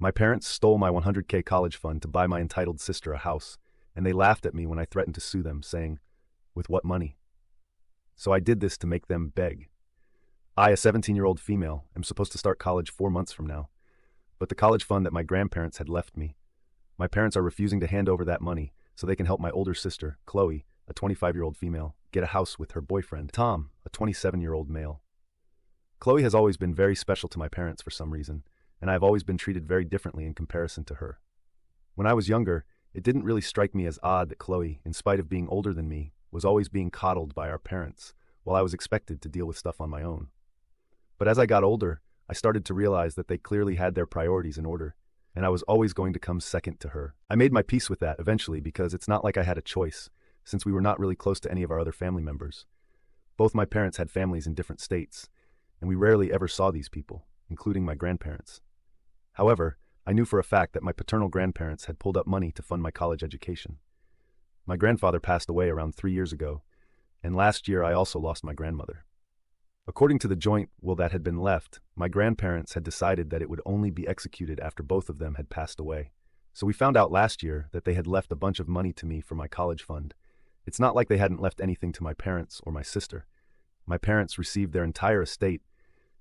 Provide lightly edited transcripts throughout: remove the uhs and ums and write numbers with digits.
My parents stole my 100K college fund to buy my entitled sister a house, and they laughed at me when I threatened to sue them, saying, "With what money?" So I did this to make them beg. I, a 17-year-old female, am supposed to start college 4 months from now, but the college fund that my grandparents had left me, my parents are refusing to hand over that money so they can help my older sister, Chloe, a 25-year-old female, get a house with her boyfriend, Tom, a 27-year-old male. Chloe has always been very special to my parents for some reason, and I have always been treated very differently in comparison to her. When I was younger, it didn't really strike me as odd that Chloe, in spite of being older than me, was always being coddled by our parents, while I was expected to deal with stuff on my own. But as I got older, I started to realize that they clearly had their priorities in order, and I was always going to come second to her. I made my peace with that eventually because it's not like I had a choice, since we were not really close to any of our other family members. Both my parents had families in different states, and we rarely ever saw these people, including my grandparents. However, I knew for a fact that my paternal grandparents had pulled up money to fund my college education. My grandfather passed away around 3 years ago, and last year I also lost my grandmother. According to the joint will that had been left, my grandparents had decided that it would only be executed after both of them had passed away. So we found out last year that they had left a bunch of money to me for my college fund. It's not like they hadn't left anything to my parents or my sister. My parents received their entire estate,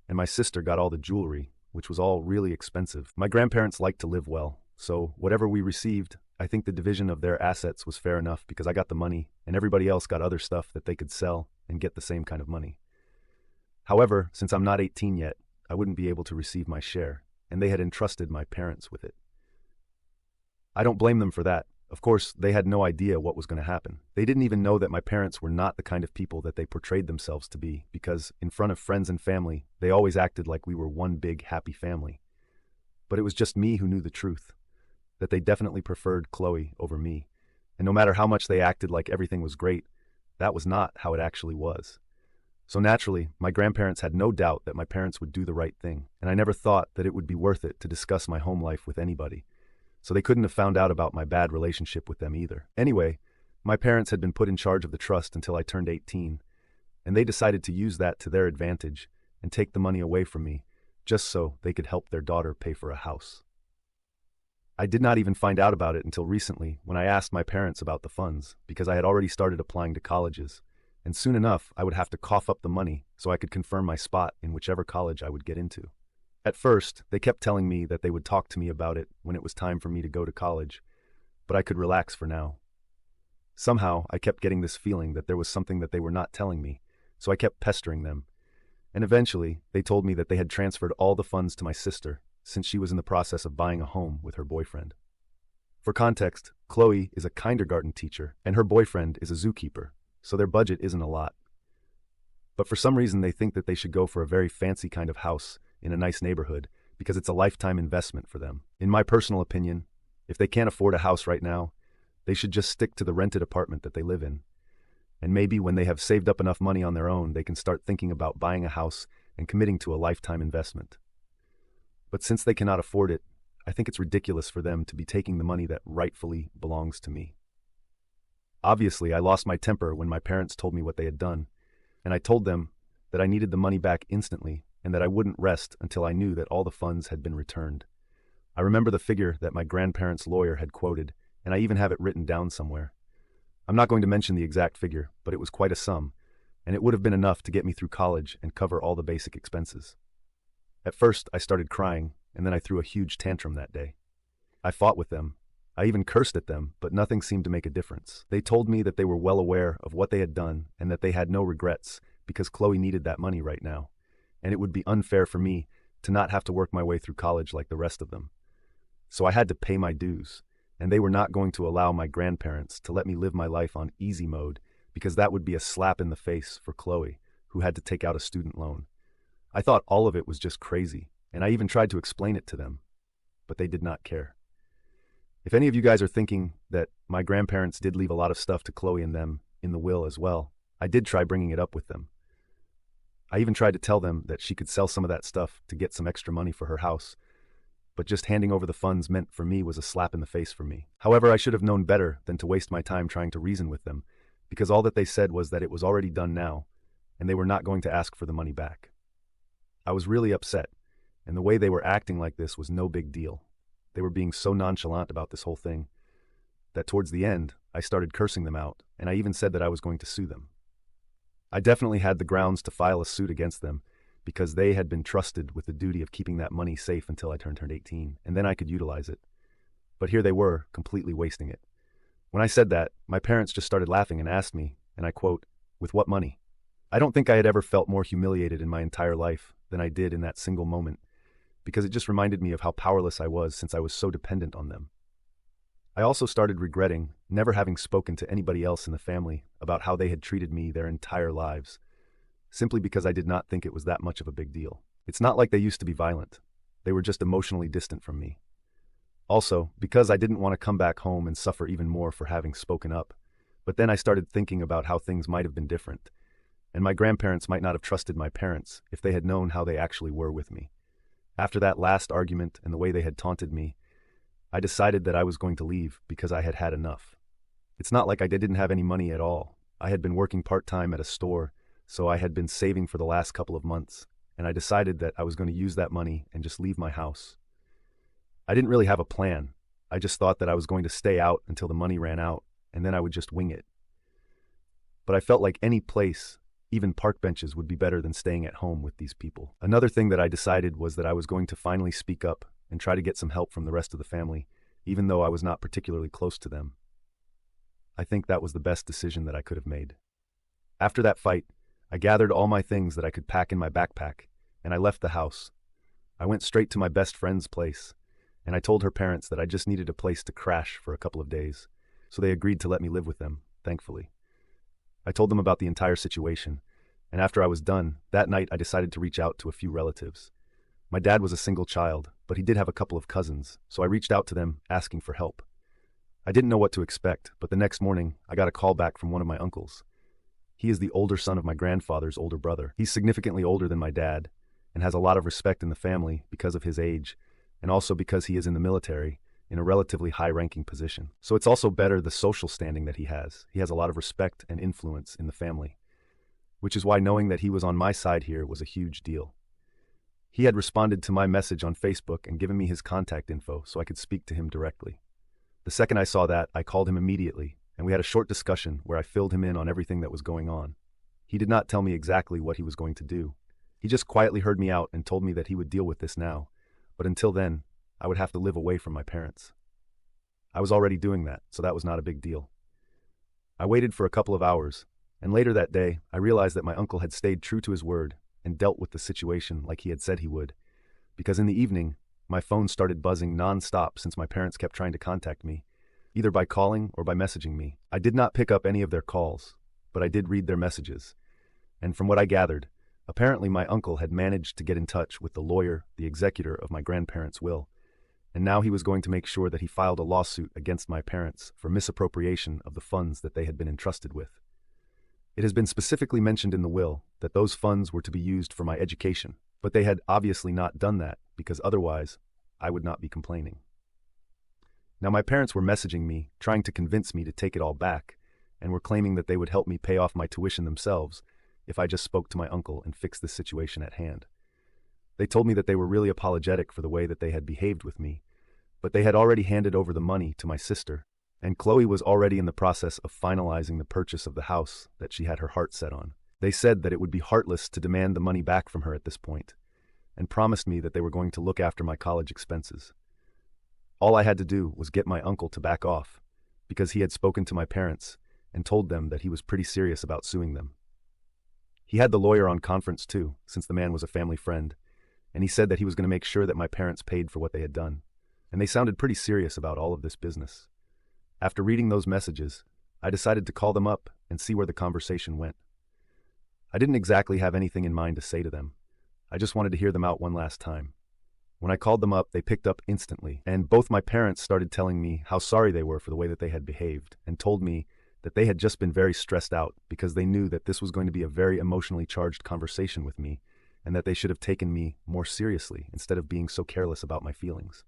and my sister got all the jewelry, which was all really expensive. My grandparents liked to live well, so whatever we received, I think the division of their assets was fair enough because I got the money, and everybody else got other stuff that they could sell and get the same kind of money. However, since I'm not 18 yet, I wouldn't be able to receive my share, and they had entrusted my parents with it. I don't blame them for that. Of course, they had no idea what was going to happen. They didn't even know that my parents were not the kind of people that they portrayed themselves to be, because in front of friends and family, they always acted like we were one big happy family. But it was just me who knew the truth, that they definitely preferred Chloe over me, and no matter how much they acted like everything was great, that was not how it actually was. So naturally, my grandparents had no doubt that my parents would do the right thing, and I never thought that it would be worth it to discuss my home life with anybody. So they couldn't have found out about my bad relationship with them either. Anyway, my parents had been put in charge of the trust until I turned 18, and they decided to use that to their advantage and take the money away from me, just so they could help their daughter pay for a house. I did not even find out about it until recently when I asked my parents about the funds, because I had already started applying to colleges, and soon enough I would have to cough up the money so I could confirm my spot in whichever college I would get into. At first, they kept telling me that they would talk to me about it when it was time for me to go to college, but I could relax for now. Somehow, I kept getting this feeling that there was something that they were not telling me, so I kept pestering them. And eventually, they told me that they had transferred all the funds to my sister, since she was in the process of buying a home with her boyfriend. For context, Chloe is a kindergarten teacher, and her boyfriend is a zookeeper, so their budget isn't a lot. But for some reason, they think that they should go for a very fancy kind of house in a nice neighborhood because it's a lifetime investment for them. In my personal opinion, if they can't afford a house right now, they should just stick to the rented apartment that they live in. And maybe when they have saved up enough money on their own, they can start thinking about buying a house and committing to a lifetime investment. But since they cannot afford it, I think it's ridiculous for them to be taking the money that rightfully belongs to me. Obviously, I lost my temper when my parents told me what they had done, and I told them that I needed the money back instantly and that I wouldn't rest until I knew that all the funds had been returned. I remember the figure that my grandparents' lawyer had quoted, and I even have it written down somewhere. I'm not going to mention the exact figure, but it was quite a sum, and it would have been enough to get me through college and cover all the basic expenses. At first, I started crying, and then I threw a huge tantrum that day. I fought with them. I even cursed at them, but nothing seemed to make a difference. They told me that they were well aware of what they had done and that they had no regrets because Chloe needed that money right now, and it would be unfair for me to not have to work my way through college like the rest of them. So I had to pay my dues, and they were not going to allow my grandparents to let me live my life on easy mode because that would be a slap in the face for Chloe, who had to take out a student loan. I thought all of it was just crazy, and I even tried to explain it to them, but they did not care. If any of you guys are thinking that my grandparents did leave a lot of stuff to Chloe and them in the will as well, I did try bringing it up with them. I even tried to tell them that she could sell some of that stuff to get some extra money for her house, but just handing over the funds meant for me was a slap in the face for me. However, I should have known better than to waste my time trying to reason with them, because all that they said was that it was already done now, and they were not going to ask for the money back. I was really upset, and the way they were acting like this was no big deal. They were being so nonchalant about this whole thing that towards the end, I started cursing them out, and I even said that I was going to sue them. I definitely had the grounds to file a suit against them because they had been trusted with the duty of keeping that money safe until I turned 18, and then I could utilize it. But here they were, completely wasting it. When I said that, my parents just started laughing and asked me, and I quote, "With what money?" I don't think I had ever felt more humiliated in my entire life than I did in that single moment, because it just reminded me of how powerless I was since I was so dependent on them. I also started regretting never having spoken to anybody else in the family about how they had treated me their entire lives, simply because I did not think it was that much of a big deal. It's not like they used to be violent. They were just emotionally distant from me. Also, because I didn't want to come back home and suffer even more for having spoken up. But then I started thinking about how things might have been different, and my grandparents might not have trusted my parents if they had known how they actually were with me. After that last argument and the way they had taunted me, I decided that I was going to leave because I had had enough. It's not like I didn't have any money at all. I had been working part-time at a store, so I had been saving for the last couple of months, and I decided that I was going to use that money and just leave my house. I didn't really have a plan. I just thought that I was going to stay out until the money ran out, and then I would just wing it. But I felt like any place, even park benches, would be better than staying at home with these people. Another thing that I decided was that I was going to finally speak up and try to get some help from the rest of the family, even though I was not particularly close to them. I think that was the best decision that I could have made. After that fight, I gathered all my things that I could pack in my backpack, and I left the house. I went straight to my best friend's place, and I told her parents that I just needed a place to crash for a couple of days, so they agreed to let me live with them, thankfully. I told them about the entire situation, and after I was done, that night I decided to reach out to a few relatives. My dad was a single child, but he did have a couple of cousins, so I reached out to them, asking for help. I didn't know what to expect, but the next morning, I got a call back from one of my uncles. He is the older son of my grandfather's older brother. He's significantly older than my dad, and has a lot of respect in the family because of his age, and also because he is in the military, in a relatively high-ranking position. So it's also better the social standing that he has. He has a lot of respect and influence in the family, which is why knowing that he was on my side here was a huge deal. He had responded to my message on Facebook and given me his contact info so I could speak to him directly. The second I saw that, I called him immediately, and we had a short discussion where I filled him in on everything that was going on. He did not tell me exactly what he was going to do. He just quietly heard me out and told me that he would deal with this now, but until then, I would have to live away from my parents. I was already doing that, so that was not a big deal. I waited for a couple of hours, and later that day, I realized that my uncle had stayed true to his word and dealt with the situation like he had said he would, because in the evening, my phone started buzzing non-stop since my parents kept trying to contact me, either by calling or by messaging me. I did not pick up any of their calls, but I did read their messages, and from what I gathered, apparently my uncle had managed to get in touch with the lawyer, the executor of my grandparents' will, and now he was going to make sure that he filed a lawsuit against my parents for misappropriation of the funds that they had been entrusted with. It has been specifically mentioned in the will that those funds were to be used for my education, but they had obviously not done that because otherwise I would not be complaining. Now my parents were messaging me, trying to convince me to take it all back, and were claiming that they would help me pay off my tuition themselves if I just spoke to my uncle and fixed the situation at hand. They told me that they were really apologetic for the way that they had behaved with me, but they had already handed over the money to my sister, and Chloe was already in the process of finalizing the purchase of the house that she had her heart set on. They said that it would be heartless to demand the money back from her at this point, and promised me that they were going to look after my college expenses. All I had to do was get my uncle to back off, because he had spoken to my parents and told them that he was pretty serious about suing them. He had the lawyer on conference too, since the man was a family friend, and he said that he was going to make sure that my parents paid for what they had done, and they sounded pretty serious about all of this business. After reading those messages, I decided to call them up and see where the conversation went. I didn't exactly have anything in mind to say to them. I just wanted to hear them out one last time. When I called them up, they picked up instantly, and both my parents started telling me how sorry they were for the way that they had behaved, and told me that they had just been very stressed out because they knew that this was going to be a very emotionally charged conversation with me, and that they should have taken me more seriously instead of being so careless about my feelings.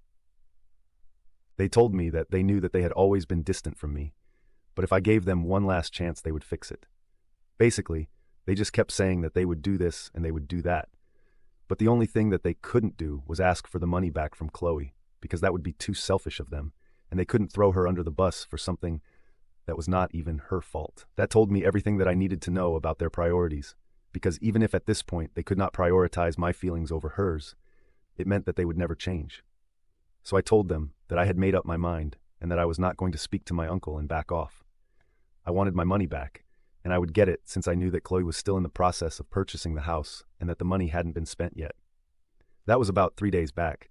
They told me that they knew that they had always been distant from me, but if I gave them one last chance, they would fix it. Basically, they just kept saying that they would do this and they would do that, but the only thing that they couldn't do was ask for the money back from Chloe. because that would be too selfish of them, and they couldn't throw her under the bus for something that was not even her fault. That told me everything that I needed to know about their priorities, because even if at this point they could not prioritize my feelings over hers, it meant that they would never change. So I told them that I had made up my mind and that I was not going to speak to my uncle and back off. I wanted my money back, and I would get it since I knew that Chloe was still in the process of purchasing the house and that the money hadn't been spent yet. That was about 3 days back,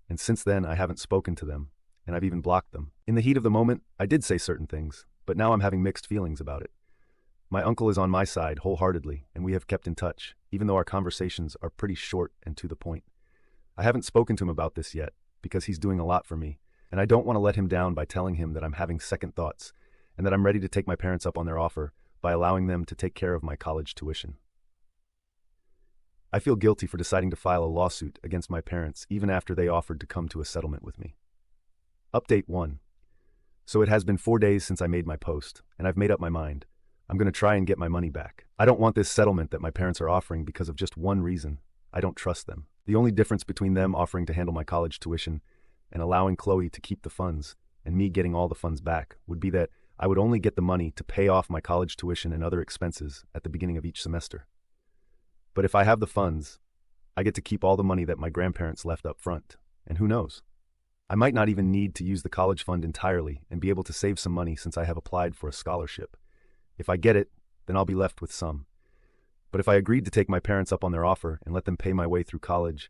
and since then I haven't spoken to them, and I've even blocked them. In the heat of the moment, I did say certain things, but now I'm having mixed feelings about it. My uncle is on my side wholeheartedly, and we have kept in touch, even though our conversations are pretty short and to the point. I haven't spoken to him about this yet, because he's doing a lot for me, and I don't want to let him down by telling him that I'm having second thoughts, and that I'm ready to take my parents up on their offer by allowing them to take care of my college tuition. I feel guilty for deciding to file a lawsuit against my parents even after they offered to come to a settlement with me. Update 1. So it has been 4 days since I made my post, and I've made up my mind. I'm going to try and get my money back. I don't want this settlement that my parents are offering because of just one reason. I don't trust them. The only difference between them offering to handle my college tuition and allowing Chloe to keep the funds and me getting all the funds back would be that I would only get the money to pay off my college tuition and other expenses at the beginning of each semester. But if I have the funds, I get to keep all the money that my grandparents left up front. And who knows? I might not even need to use the college fund entirely and be able to save some money since I have applied for a scholarship. If I get it, then I'll be left with some. But if I agreed to take my parents up on their offer and let them pay my way through college,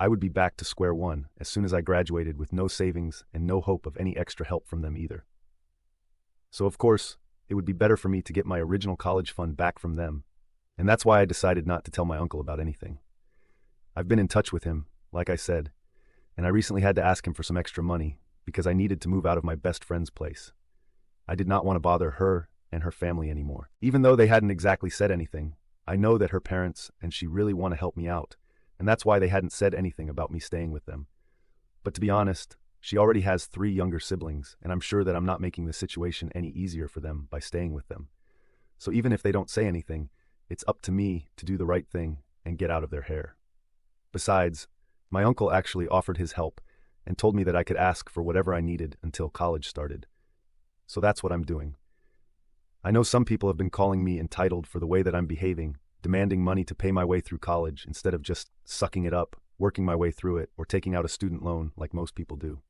I would be back to square one as soon as I graduated with no savings and no hope of any extra help from them either. So of course, it would be better for me to get my original college fund back from them, and that's why I decided not to tell my uncle about anything. I've been in touch with him, like I said, and I recently had to ask him for some extra money because I needed to move out of my best friend's place. I did not want to bother her and her family anymore. Even though they hadn't exactly said anything, I know that her parents and she really want to help me out, and that's why they hadn't said anything about me staying with them. But to be honest, she already has 3 younger siblings, and I'm sure that I'm not making the situation any easier for them by staying with them. So even if they don't say anything, it's up to me to do the right thing and get out of their hair. Besides, my uncle actually offered his help and told me that I could ask for whatever I needed until college started. So that's what I'm doing. I know some people have been calling me entitled for the way that I'm behaving, demanding money to pay my way through college instead of just sucking it up, working my way through it, or taking out a student loan like most people do.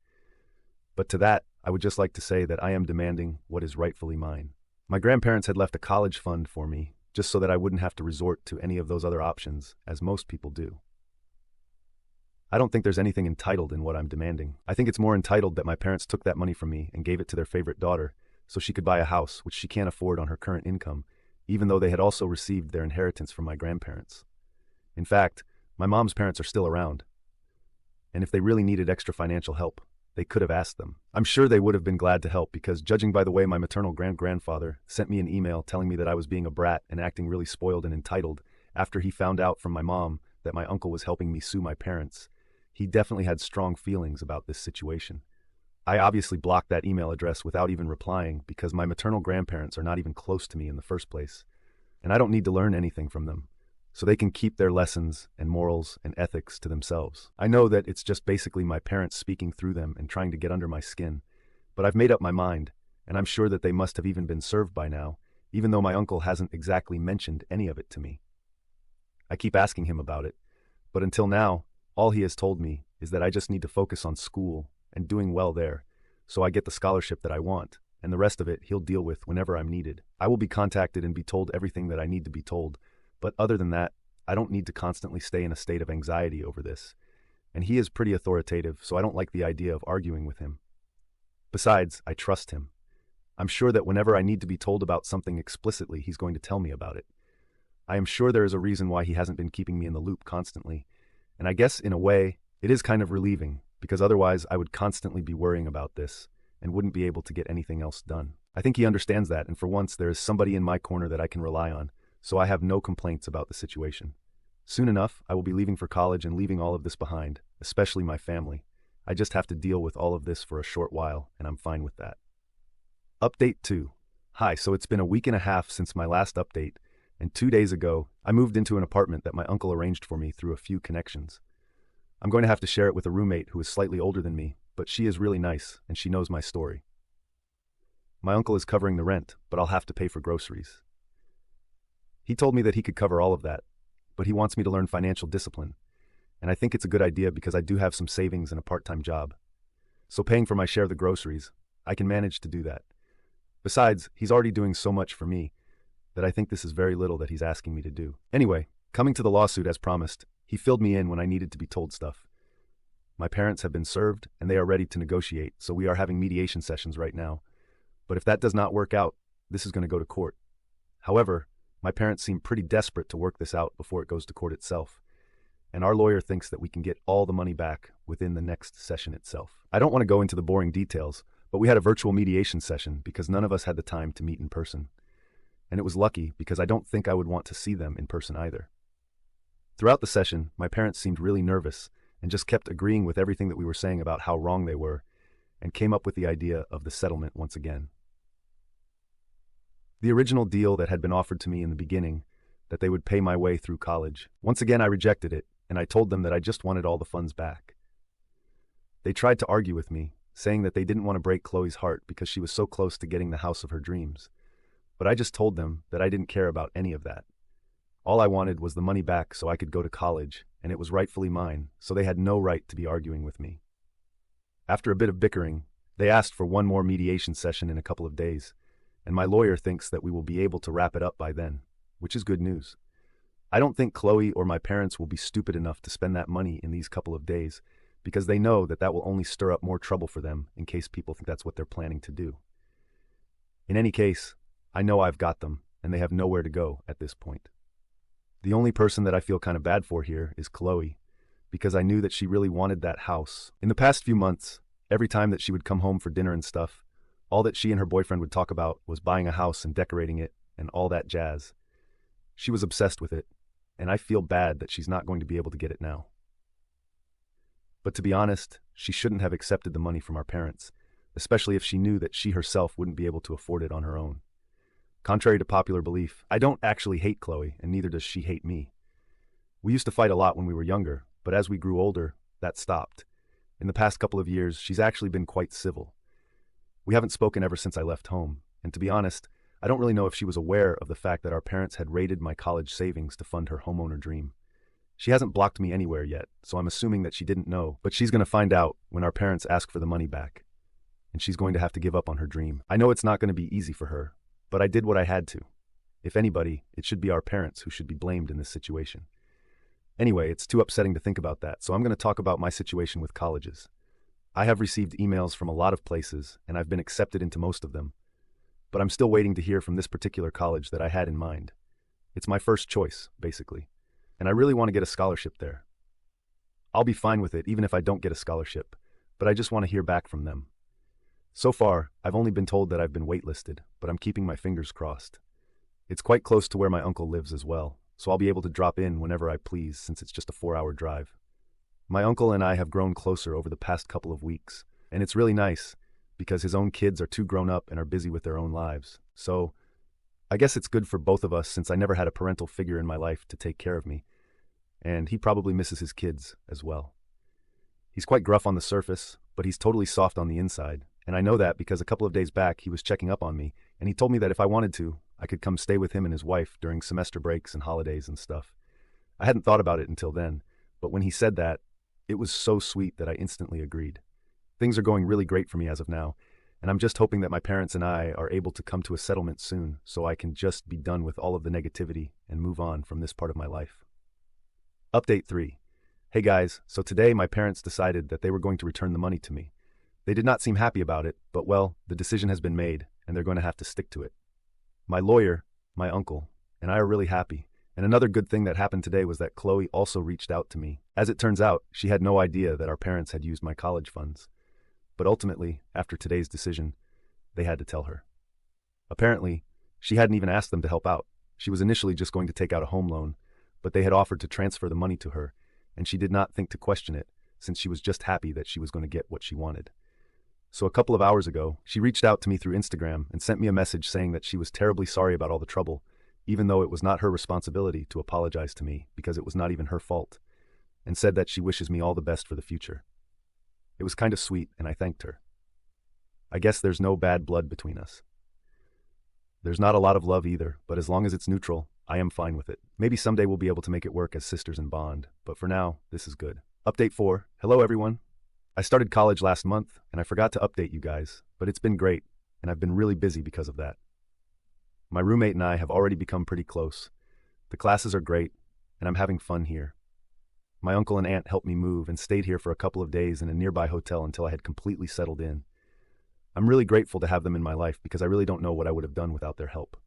But to that, I would just like to say that I am demanding what is rightfully mine. My grandparents had left a college fund for me, just so that I wouldn't have to resort to any of those other options, as most people do. I don't think there's anything entitled in what I'm demanding. I think it's more entitled that my parents took that money from me and gave it to their favorite daughter, so she could buy a house, which she can't afford on her current income, even though they had also received their inheritance from my grandparents. In fact, my mom's parents are still around, and if they really needed extra financial help, they could have asked them. I'm sure they would have been glad to help because, judging by the way my maternal grandfather sent me an email telling me that I was being a brat and acting really spoiled and entitled after he found out from my mom that my uncle was helping me sue my parents, he definitely had strong feelings about this situation. I obviously blocked that email address without even replying because my maternal grandparents are not even close to me in the first place, and I don't need to learn anything from them, so they can keep their lessons and morals and ethics to themselves. I know that it's just basically my parents speaking through them and trying to get under my skin, but I've made up my mind, and I'm sure that they must have even been served by now, even though my uncle hasn't exactly mentioned any of it to me. I keep asking him about it, but until now, all he has told me is that I just need to focus on school and doing well there, so I get the scholarship that I want, and the rest of it he'll deal with whenever I'm needed. I will be contacted and be told everything that I need to be told, but other than that, I don't need to constantly stay in a state of anxiety over this, and he is pretty authoritative, so I don't like the idea of arguing with him. Besides, I trust him. I'm sure that whenever I need to be told about something explicitly, he's going to tell me about it. I am sure there is a reason why he hasn't been keeping me in the loop constantly, and I guess, in a way, it is kind of relieving, because otherwise I would constantly be worrying about this and wouldn't be able to get anything else done. I think he understands that, and for once there is somebody in my corner that I can rely on, so I have no complaints about the situation. Soon enough, I will be leaving for college and leaving all of this behind, especially my family. I just have to deal with all of this for a short while, and I'm fine with that. Update 2. Hi, so it's been a week and a half since my last update, and 2 days ago, I moved into an apartment that my uncle arranged for me through a few connections. I'm going to have to share it with a roommate who is slightly older than me, but she is really nice and she knows my story. My uncle is covering the rent, but I'll have to pay for groceries. He told me that he could cover all of that, but he wants me to learn financial discipline, and I think it's a good idea because I do have some savings and a part-time job. So paying for my share of the groceries, I can manage to do that. Besides, he's already doing so much for me that I think this is very little that he's asking me to do. Anyway, coming to the lawsuit as promised, he filled me in when I needed to be told stuff. My parents have been served and they are ready to negotiate, so we are having mediation sessions right now. But if that does not work out, this is going to go to court. However, my parents seem pretty desperate to work this out before it goes to court itself. And our lawyer thinks that we can get all the money back within the next session itself. I don't want to go into the boring details, but we had a virtual mediation session because none of us had the time to meet in person. And it was lucky because I don't think I would want to see them in person either. Throughout the session, my parents seemed really nervous and just kept agreeing with everything that we were saying about how wrong they were, and came up with the idea of the settlement once again. The original deal that had been offered to me in the beginning, that they would pay my way through college. Once again, I rejected it, and I told them that I just wanted all the funds back. They tried to argue with me, saying that they didn't want to break Chloe's heart because she was so close to getting the house of her dreams. But I just told them that I didn't care about any of that. All I wanted was the money back so I could go to college, and it was rightfully mine, so they had no right to be arguing with me. After a bit of bickering, they asked for one more mediation session in a couple of days, and my lawyer thinks that we will be able to wrap it up by then, which is good news. I don't think Chloe or my parents will be stupid enough to spend that money in these couple of days, because they know that that will only stir up more trouble for them in case people think that's what they're planning to do. In any case, I know I've got them, and they have nowhere to go at this point. The only person that I feel kind of bad for here is Chloe, because I knew that she really wanted that house. In the past few months, every time that she would come home for dinner and stuff, all that she and her boyfriend would talk about was buying a house and decorating it and all that jazz. She was obsessed with it, and I feel bad that she's not going to be able to get it now. But to be honest, she shouldn't have accepted the money from our parents, especially if she knew that she herself wouldn't be able to afford it on her own. Contrary to popular belief, I don't actually hate Chloe, and neither does she hate me. We used to fight a lot when we were younger, but as we grew older, that stopped. In the past couple of years, she's actually been quite civil. We haven't spoken ever since I left home, and to be honest, I don't really know if she was aware of the fact that our parents had raided my college savings to fund her homeowner dream. She hasn't blocked me anywhere yet, so I'm assuming that she didn't know, but she's going to find out when our parents ask for the money back, and she's going to have to give up on her dream. I know it's not going to be easy for her, but I did what I had to. If anybody, it should be our parents who should be blamed in this situation. Anyway, it's too upsetting to think about that, so I'm going to talk about my situation with colleges. I have received emails from a lot of places, and I've been accepted into most of them. But I'm still waiting to hear from this particular college that I had in mind. It's my first choice, basically, and I really want to get a scholarship there. I'll be fine with it even if I don't get a scholarship, but I just want to hear back from them. So far, I've only been told that I've been waitlisted, but I'm keeping my fingers crossed. It's quite close to where my uncle lives as well, so I'll be able to drop in whenever I please since it's just a 4-hour drive. My uncle and I have grown closer over the past couple of weeks, and it's really nice because his own kids are too grown up and are busy with their own lives. So, I guess it's good for both of us since I never had a parental figure in my life to take care of me, and he probably misses his kids as well. He's quite gruff on the surface, but he's totally soft on the inside, and I know that because a couple of days back he was checking up on me, and he told me that if I wanted to, I could come stay with him and his wife during semester breaks and holidays and stuff. I hadn't thought about it until then, but when he said that, it was so sweet that I instantly agreed. Things are going really great for me as of now, and I'm just hoping that my parents and I are able to come to a settlement soon so I can just be done with all of the negativity and move on from this part of my life. Update 3. Hey guys, so today my parents decided that they were going to return the money to me. They did not seem happy about it, but well, the decision has been made, and they're going to have to stick to it. My lawyer, my uncle, and I are really happy. And another good thing that happened today was that Chloe also reached out to me. As it turns out, she had no idea that our parents had used my college funds. But ultimately, after today's decision, they had to tell her. Apparently, she hadn't even asked them to help out. She was initially just going to take out a home loan, but they had offered to transfer the money to her, and she did not think to question it, since she was just happy that she was going to get what she wanted. So a couple of hours ago, she reached out to me through Instagram and sent me a message saying that she was terribly sorry about all the trouble, even though it was not her responsibility to apologize to me because it was not even her fault. and said that she wishes me all the best for the future. It was kind of sweet, and I thanked her. I guess there's no bad blood between us. There's not a lot of love either, but as long as it's neutral, I am fine with it. Maybe someday we'll be able to make it work as sisters in bond, but for now, this is good. Update 4. Hello everyone. I started college last month, and I forgot to update you guys, but it's been great, and I've been really busy because of that. My roommate and I have already become pretty close. The classes are great, and I'm having fun here. My uncle and aunt helped me move and stayed here for a couple of days in a nearby hotel until I had completely settled in. I'm really grateful to have them in my life because I really don't know what I would have done without their help.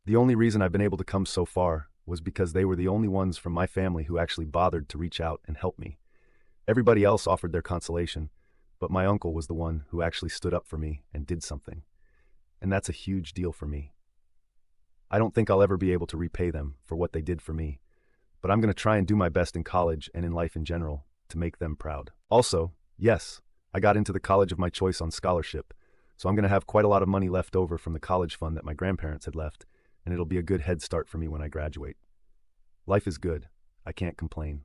The only reason I've been able to come so far was because they were the only ones from my family who actually bothered to reach out and help me. Everybody else offered their consolation, but my uncle was the one who actually stood up for me and did something. And that's a huge deal for me. I don't think I'll ever be able to repay them for what they did for me, but I'm going to try and do my best in college and in life in general to make them proud. Also, yes, I got into the college of my choice on scholarship, so I'm going to have quite a lot of money left over from the college fund that my grandparents had left, and it'll be a good head start for me when I graduate. Life is good. I can't complain.